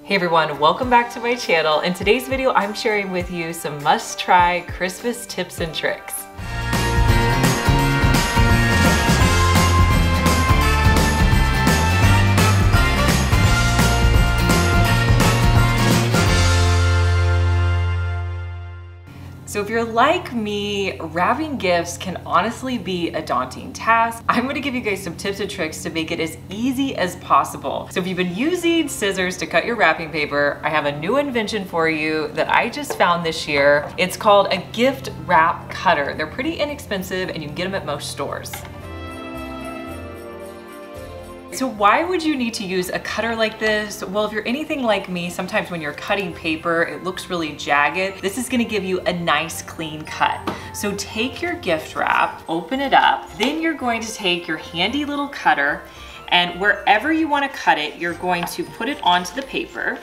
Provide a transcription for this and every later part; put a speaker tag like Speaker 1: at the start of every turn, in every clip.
Speaker 1: Hey everyone, welcome back to my channel. In today's video, I'm sharing with you some must-try Christmas tips and tricks. So if you're like me, wrapping gifts can honestly be a daunting task. I'm gonna give you guys some tips and tricks to make it as easy as possible. So if you've been using scissors to cut your wrapping paper, I have a new invention for you that I just found this year. It's called a gift wrap cutter. They're pretty inexpensive and you can get them at most stores. So why would you need to use a cutter like this? Well, if you're anything like me, sometimes when you're cutting paper, it looks really jagged. This is gonna give you a nice clean cut. So take your gift wrap, open it up, then you're going to take your handy little cutter, and wherever you wanna cut it, you're going to put it onto the paper.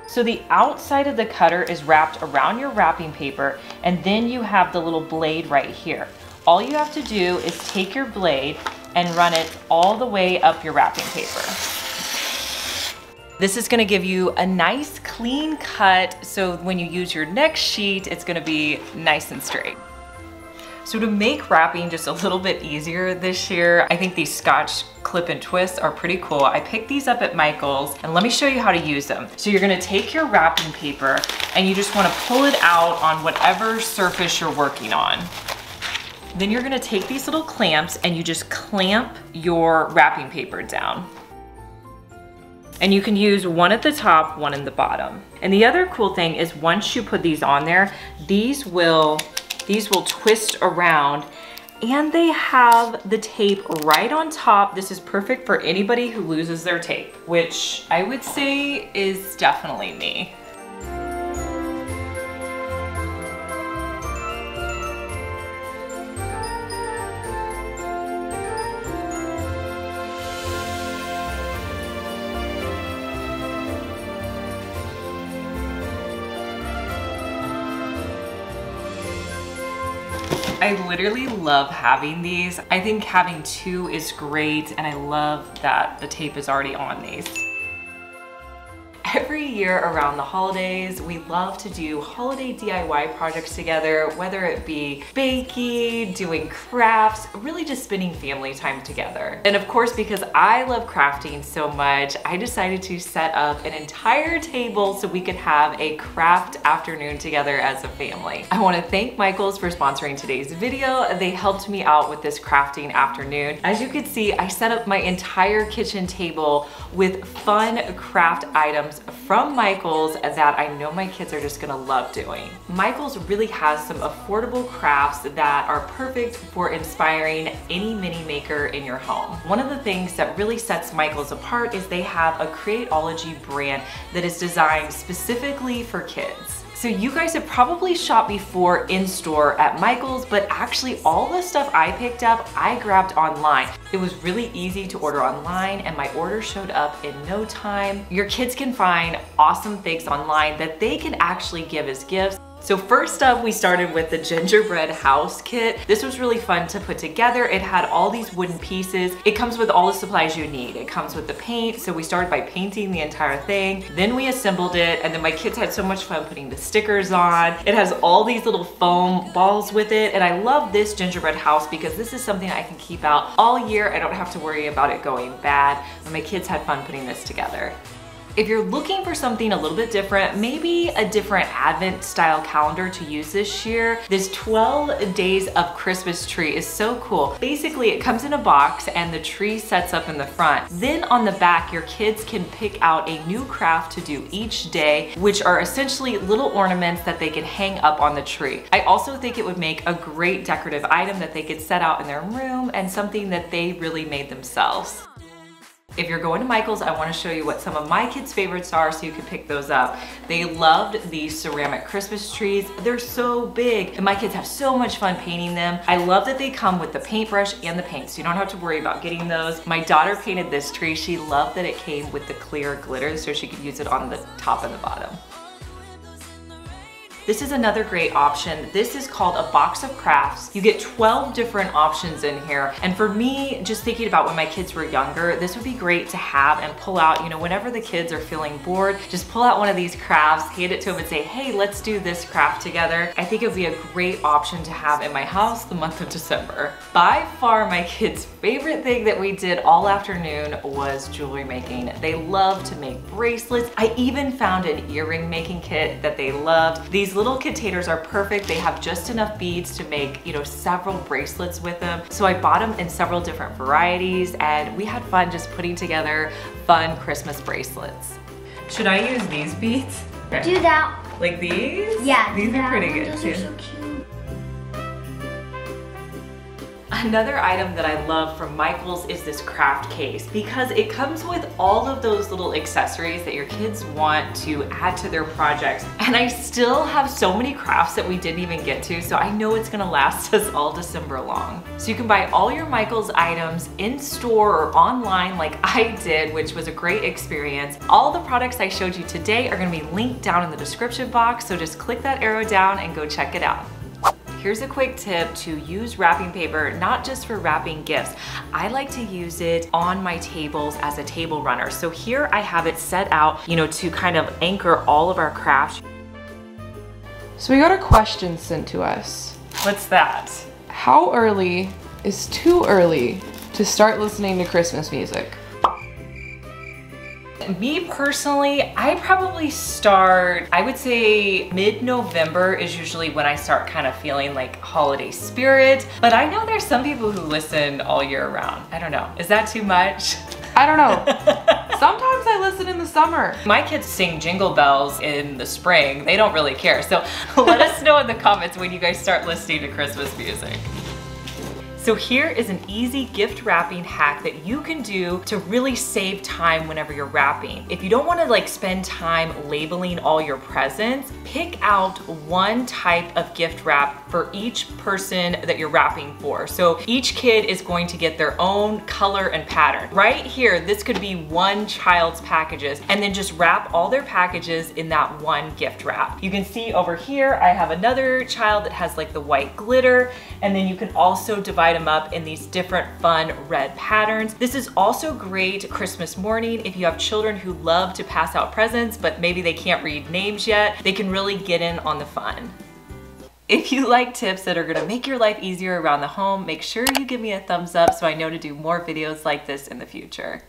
Speaker 1: So the outside of the cutter is wrapped around your wrapping paper, and then you have the little blade right here. All you have to do is take your blade and run it all the way up your wrapping paper. This is gonna give you a nice clean cut, so when you use your next sheet, it's gonna be nice and straight. So to make wrapping just a little bit easier this year, I think these Scotch clip and twists are pretty cool. I picked these up at Michael's, and let me show you how to use them. So you're gonna take your wrapping paper and you just wanna pull it out on whatever surface you're working on. Then you're gonna take these little clamps and you just clamp your wrapping paper down. And you can use one at the top, one in the bottom. And the other cool thing is once you put these on there, these will twist around, and they have the tape right on top. This is perfect for anybody who loses their tape, which I would say is definitely me. I literally love having these. I think having two is great, and I love that the tape is already on these. Every year around the holidays, we love to do holiday DIY projects together, whether it be baking, doing crafts, really just spending family time together. And of course, because I love crafting so much, I decided to set up an entire table so we could have a craft afternoon together as a family. I want to thank Michael's for sponsoring today's video. They helped me out with this crafting afternoon. As you can see, I set up my entire kitchen table with fun craft items from Michael's that I know my kids are just gonna love doing. Michael's really has some affordable crafts that are perfect for inspiring any mini maker in your home. One of the things that really sets Michael's apart is they have a Createology brand that is designed specifically for kids. So you guys have probably shopped before in store at Michael's, but actually all the stuff I picked up, I grabbed online. It was really easy to order online and my order showed up in no time. Your kids can find awesome things online that they can actually give as gifts. So first up, we started with the gingerbread house kit. This was really fun to put together. It had all these wooden pieces. It comes with all the supplies you need. It comes with the paint, so we started by painting the entire thing. Then we assembled it, and then my kids had so much fun putting the stickers on. It has all these little foam balls with it, and I love this gingerbread house because this is something I can keep out all year. I don't have to worry about it going bad, and my kids had fun putting this together. If you're looking for something a little bit different, maybe a different Advent style calendar to use this year, this 12 Days of Christmas tree is so cool. Basically, it comes in a box and the tree sets up in the front. Then on the back, your kids can pick out a new craft to do each day, which are essentially little ornaments that they can hang up on the tree. I also think it would make a great decorative item that they could set out in their room and something that they really made themselves. If you're going to Michael's, I want to show you what some of my kids' favorites are so you can pick those up. They loved these ceramic Christmas trees. They're so big and my kids have so much fun painting them. I love that they come with the paintbrush and the paint, so you don't have to worry about getting those. My daughter painted this tree. She loved that it came with the clear glitter so she could use it on the top and the bottom. this is another great option. This is called a box of crafts. You get 12 different options in here. And for me, just thinking about when my kids were younger, this would be great to have and pull out, you know, whenever the kids are feeling bored, just pull out one of these crafts, hand it to them and say, hey, let's do this craft together. I think it would be a great option to have in my house the month of December. By far, my kids' favorite thing that we did all afternoon was jewelry making. They love to make bracelets. I even found an earring making kit that they loved. These little containers are perfect. They have just enough beads to make, you know, several bracelets with them. So I bought them in several different varieties and we had fun just putting together fun Christmas bracelets. Should I use these beads? Okay.
Speaker 2: Do that.
Speaker 1: Like these?
Speaker 2: Yeah.
Speaker 1: These are pretty good too.
Speaker 2: Those are so cute.
Speaker 1: Another item that I love from Michael's is this craft case because it comes with all of those little accessories that your kids want to add to their projects. And I still have so many crafts that we didn't even get to, so I know it's gonna last us all December long. So you can buy all your Michael's items in store or online like I did, which was a great experience. All the products I showed you today are gonna be linked down in the description box, so just click that arrow down and go check it out. Here's a quick tip to use wrapping paper, not just for wrapping gifts. I like to use it on my tables as a table runner. So here I have it set out, you know, to kind of anchor all of our crafts.
Speaker 3: So we got a question sent to us.
Speaker 1: What's that?
Speaker 3: How early is too early to start listening to Christmas music?
Speaker 1: Me personally, I probably start, I would say mid-November is usually when I start kind of feeling like holiday spirit, but I know there's some people who listen all year round. I don't know, is that too much?
Speaker 3: I don't know. Sometimes I listen in the summer.
Speaker 1: My kids sing Jingle Bells in the spring. They don't really care. So let us know in the comments when you guys start listening to Christmas music. So here is an easy gift wrapping hack that you can do to really save time whenever you're wrapping. If you don't want to like spend time labeling all your presents, pick out one type of gift wrap for each person that you're wrapping for. So each kid is going to get their own color and pattern. Right here, this could be one child's packages, and then just wrap all their packages in that one gift wrap. You can see over here, I have another child that has like the white glitter, and then you can also divide them up in these different fun red patterns. This is also great Christmas morning if you have children who love to pass out presents, but maybe they can't read names yet. They can really get in on the fun. If you like tips that are gonna make your life easier around the home, make sure you give me a thumbs up so I know to do more videos like this in the future.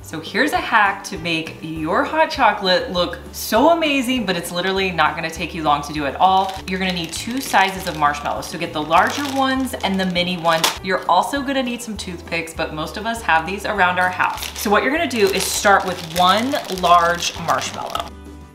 Speaker 1: So here's a hack to make your hot chocolate look so amazing, but it's literally not gonna take you long to do at all. You're gonna need 2 sizes of marshmallows. So get the larger ones and the mini ones. You're also gonna need some toothpicks, but most of us have these around our house. So what you're gonna do is start with 1 large marshmallow.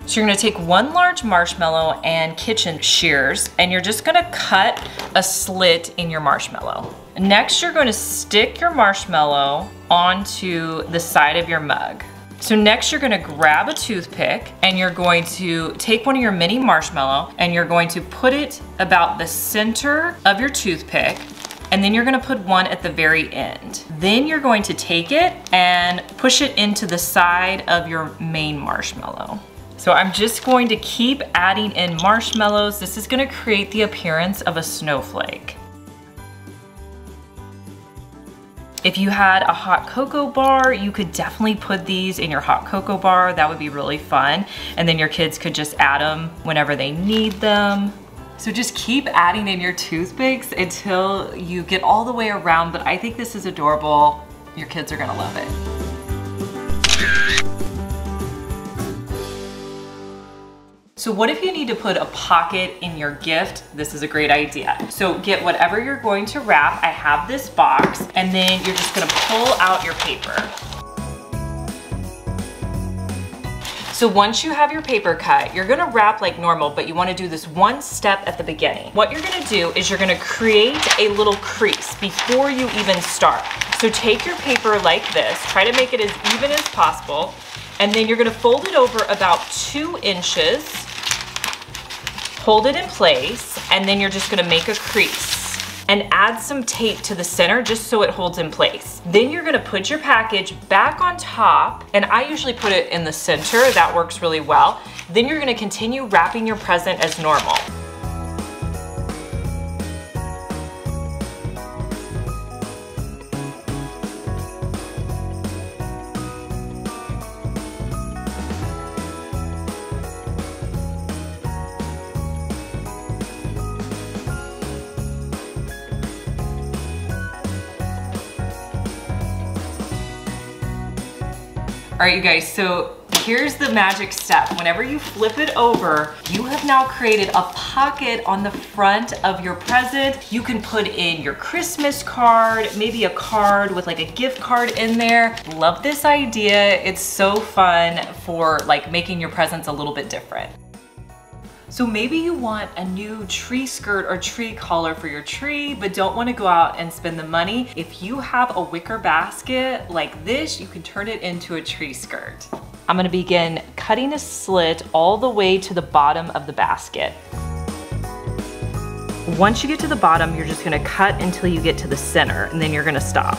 Speaker 1: So you're gonna take 1 large marshmallow and kitchen shears, and you're just gonna cut a slit in your marshmallow. Next, you're gonna stick your marshmallow onto the side of your mug. So next you're gonna grab a toothpick and you're going to take one of your mini marshmallow and you're going to put it about the center of your toothpick, and then you're gonna put one at the very end. Then you're going to take it and push it into the side of your main marshmallow. So I'm just going to keep adding in marshmallows. This is gonna create the appearance of a snowflake. If you had a hot cocoa bar, you could definitely put these in your hot cocoa bar. That would be really fun. And then your kids could just add them whenever they need them. So just keep adding in your toothpicks until you get all the way around, but I think this is adorable. Your kids are gonna love it. So what if you need to put a pocket in your gift? This is a great idea. So get whatever you're going to wrap. I have this box, and then you're just gonna pull out your paper. So once you have your paper cut, you're gonna wrap like normal, but you wanna do this one step at the beginning. What you're gonna do is you're gonna create a little crease before you even start. So take your paper like this, try to make it as even as possible, and then you're gonna fold it over about 2 inches, hold it in place, and then you're just gonna make a crease. and add some tape to the center just so it holds in place. Then you're gonna put your package back on top, and I usually put it in the center. That works really well. Then you're gonna continue wrapping your present as normal. All right, you guys, so here's the magic step. Whenever you flip it over, you have now created a pocket on the front of your present. You can put in your Christmas card, maybe a card with like a gift card in there. Love this idea. It's so fun for like making your presents a little bit different. So maybe you want a new tree skirt or tree collar for your tree, but don't want to go out and spend the money. If you have a wicker basket like this, you can turn it into a tree skirt. I'm gonna begin cutting a slit all the way to the bottom of the basket. Once you get to the bottom, you're just gonna cut until you get to the center, and then you're gonna stop.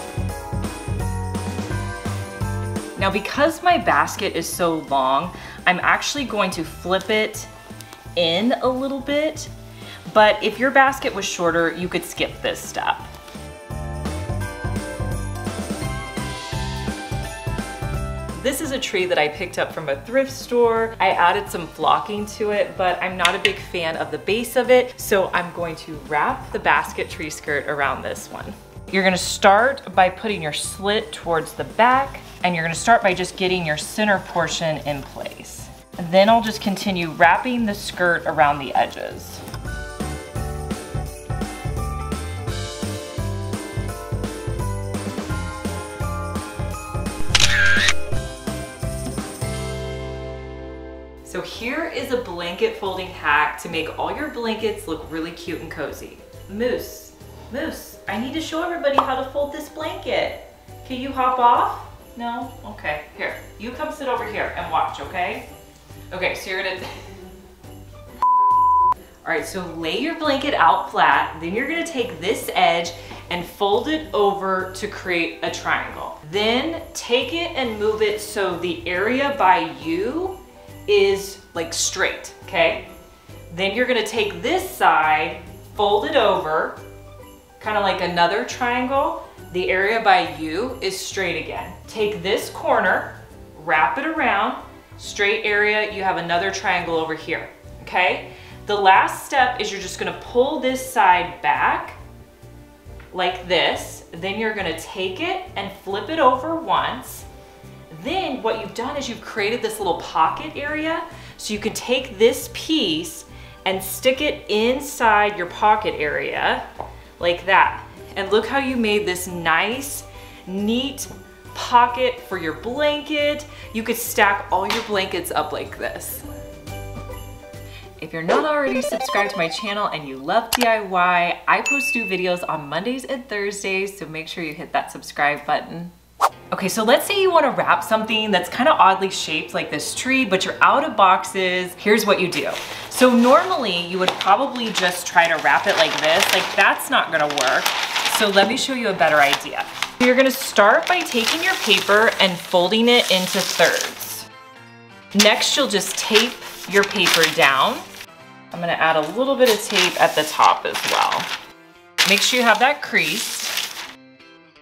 Speaker 1: Now, because my basket is so long, I'm actually going to flip it in a little bit, but if your basket was shorter, you could skip this step. This is a tree that I picked up from a thrift store. I added some flocking to it, but I'm not a big fan of the base of it, so I'm going to wrap the basket tree skirt around this one. You're gonna start by putting your slit towards the back, and you're gonna start by just getting your center portion in place. And then I'll just continue wrapping the skirt around the edges. So here is a blanket folding hack to make all your blankets look really cute and cozy. Moose, I need to show everybody how to fold this blanket. Can you hop off? No? Okay, here. You come sit over here and watch, okay? Okay, so you're gonna... All right, so lay your blanket out flat, then you're gonna take this edge and fold it over to create a triangle. Then take it and move it so the area by you is like straight, okay? Then you're gonna take this side, fold it over, kind of like another triangle. The area by you is straight again. Take this corner, wrap it around, straight area, you have another triangle over here, okay? The last step is you're just gonna pull this side back like this. Then you're gonna take it and flip it over once. Then what you've done is you've created this little pocket area, so you can take this piece and stick it inside your pocket area like that. And look how you made this nice, neat pocket for your blanket. You could stack all your blankets up like this. If you're not already subscribed to my channel and you love DIY, I post new videos on Mondays and Thursdays, so make sure you hit that subscribe button. Okay, so let's say you want to wrap something that's kind of oddly shaped like this tree, but you're out of boxes. Here's what you do. So normally you would probably just try to wrap it like this. Like that's not gonna work. So let me show you a better idea. You're gonna start by taking your paper and folding it into thirds. Next, you'll just tape your paper down. I'm gonna add a little bit of tape at the top as well. Make sure you have that creased.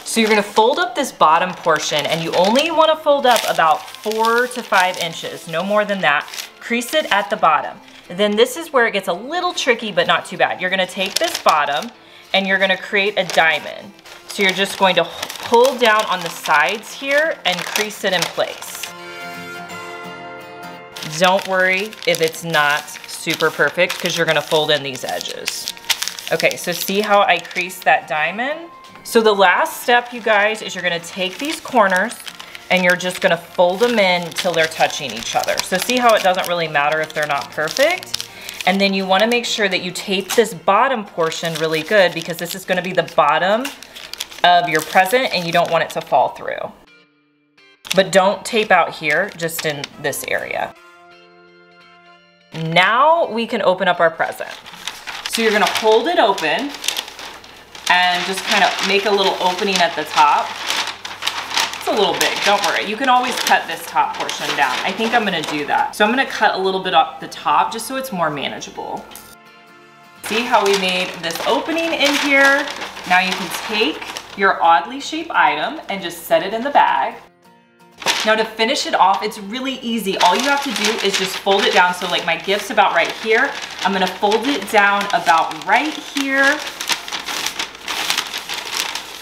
Speaker 1: So you're gonna fold up this bottom portion, and you only wanna fold up about 4 to 5 inches, no more than that. Crease it at the bottom. Then this is where it gets a little tricky, but not too bad. You're gonna take this bottom, and you're gonna create a diamond. So you're just going to pull down on the sides here and crease it in place. Don't worry if it's not super perfect, because you're gonna fold in these edges. Okay, so see how I creased that diamond? So the last step, you guys, is you're gonna take these corners and you're just gonna fold them in till they're touching each other. So see how it doesn't really matter if they're not perfect? And then you wanna make sure that you tape this bottom portion really good, because this is gonna be the bottom of your present and you don't want it to fall through. But don't tape out here, just in this area. Now we can open up our present. So you're gonna hold it open, and just kind of make a little opening at the top. It's a little big, don't worry. You can always cut this top portion down. I think I'm gonna do that. So I'm gonna cut a little bit off the top just so it's more manageable. See how we made this opening in here? Now you can take your oddly shaped item and just set it in the bag. Now to finish it off, it's really easy. All you have to do is just fold it down. So like my gift's about right here. I'm gonna fold it down about right here.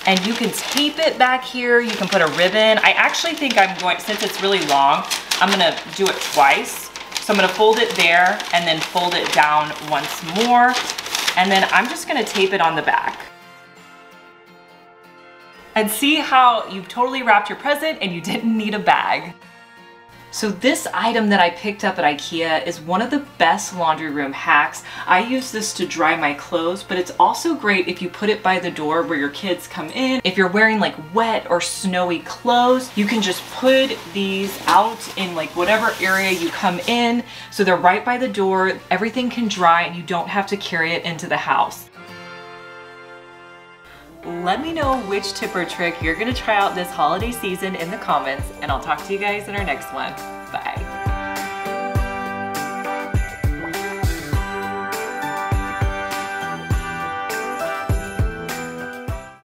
Speaker 1: And you can tape it back here. You can put a ribbon. I actually think I'm going, since it's really long, I'm gonna do it twice. So I'm gonna fold it there and then fold it down once more. And then I'm just gonna tape it on the back. And see how you've totally wrapped your present and you didn't need a bag. So this item that I picked up at IKEA is one of the best laundry room hacks. I use this to dry my clothes, but it's also great if you put it by the door where your kids come in. If you're wearing like wet or snowy clothes, you can just put these out in like whatever area you come in. So they're right by the door, everything can dry and you don't have to carry it into the house. Let me know which tip or trick you're gonna try out this holiday season in the comments, and I'll talk to you guys in our next one. Bye.